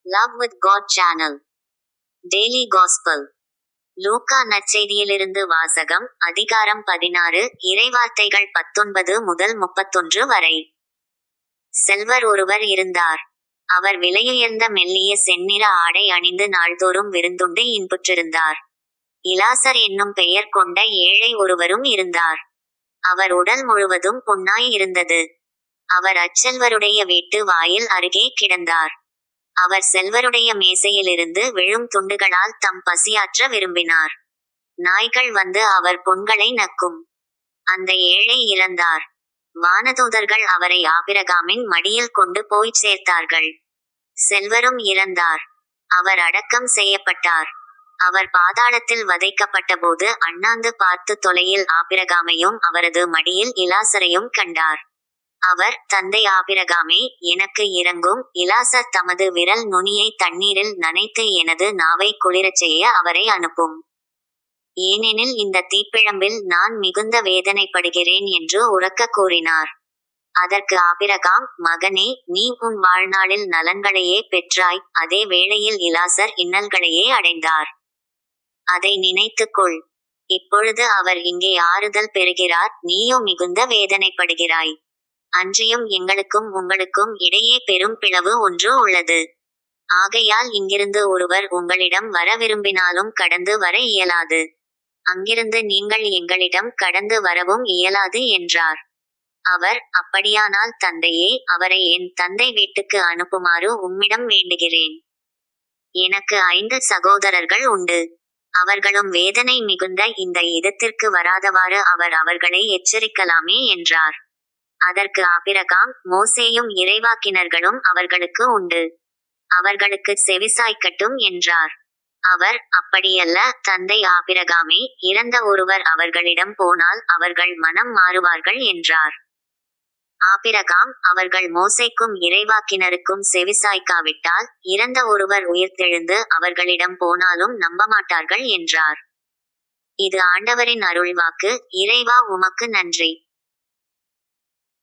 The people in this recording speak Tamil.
Love with God channel daily gospel லூக்கா நற்செய்தியிலிருந்து வாசகம். அதிகாரம் 16, இறைவார்த்தைகள் 19 முதல் 31 வரை. செல்வர் ஒருவர் இருந்தார். அவர் விலையுயர்ந்த மெல்லிய செந்நிற ஆடை அணிந்து நாள்தோறும் விருந்துண்டு இன்புற்றிருந்தார். இலாசர் என்னும் பெயர் கொண்ட ஏழை ஒருவரும் இருந்தார். அவர் உடல் முழுவதும் புண்ணாய் இருந்தது. அவர் அச்செல்வருடைய வீட்டு வாயில் அருகே கிடந்தார். அவர் செல்வருடைய மேசையிலிருந்து விழும் துண்டுகளால் தம் பசியாற்ற விரும்பினார். நாய்கள் வந்து அவர் புண்களை நக்கும். அந்த ஏழை இறந்தார். வானதூதர்கள் அவரை ஆபிரகாமின் மடியில் கொண்டு போய் சேர்த்தார்கள். செல்வரும் இறந்தார். அவர் அடக்கம் செய்யப்பட்டார். அவர் பாதாளத்தில் வதைக்கப்பட்டபோது அண்ணாந்து பார்த்து தொலையில் ஆபிரகாமையும் அவரது மடியில் இலாசரையும் கண்டார். அவர், தந்தை ஆபிரகாமே, எனக்கு இரங்கும். இலாசர் தமது விரல் நுனியை தண்ணீரில் நனைத்து எனது நாவை குளிரச் செய்ய அவரை அனுப்பும். ஏனெனில் இந்த தீப்பிழம்பில் நான் மிகுந்த வேதனைப்படுகிறேன் என்று உரக்க கூறினார். அதற்கு ஆபிரகாம், மகனே, நீ உன் வாழ்நாளில் நலன்களையே பெற்றாய், அதே வேளையில் இலாசர் இன்னல்களையே அடைந்தார். அதை நினைத்துக்கொள். இப்பொழுது அவர் இங்கே ஆறுதல் பெறுகிறார், நீயோ மிகுந்த வேதனைப்படுகிறாய். அன்றியும் எங்களுக்கும் உங்களுக்கும் இடையே பெரும் பிளவு ஒன்று உள்ளது. ஆகையால் இங்கிருந்து ஒருவர் உங்களிடம் வர விரும்பினாலும் கடந்து வர இயலாது. அங்கிருந்து நீங்கள் எங்களிடம் கடந்து வரவும் இயலாது என்றார். அவர், அப்படியானால் தந்தையே, அவரை என் தந்தை வீட்டுக்கு அனுப்புமாறு உம்மிடம் வேண்டுகிறேன். எனக்கு 5 சகோதரர்கள் உண்டு. அவர்களும் வேதனை மிகுந்த இந்த இடத்திற்கு வராதவாறு அவர் அவர்களை எச்சரிக்கலாமே என்றார். அதற்கு ஆபிரகாம், மோசேயும் இறைவாக்கினர்களும் அவர்களுக்கு உண்டு. அவர்களுக்கு செவிசாய்க்கட்டும் என்றார். அவர், அப்படியல்ல தந்தை ஆபிரகாமே, இறந்த ஒருவர் அவர்களிடம் போனால் அவர்கள் மனம் மாறுவார்கள் என்றார். ஆபிரகாம், அவர்கள் மோசேக்கும் இறைவாக்கினருக்கும் செவிசாய்க்காவிட்டால் இறந்த ஒருவர் உயிர்த்தெழுந்து அவர்களிடம் போனாலும் நம்பமாட்டார்கள் என்றார். இது ஆண்டவரின் அருள்வாக்கு. இறைவா, உமக்கு நன்றி.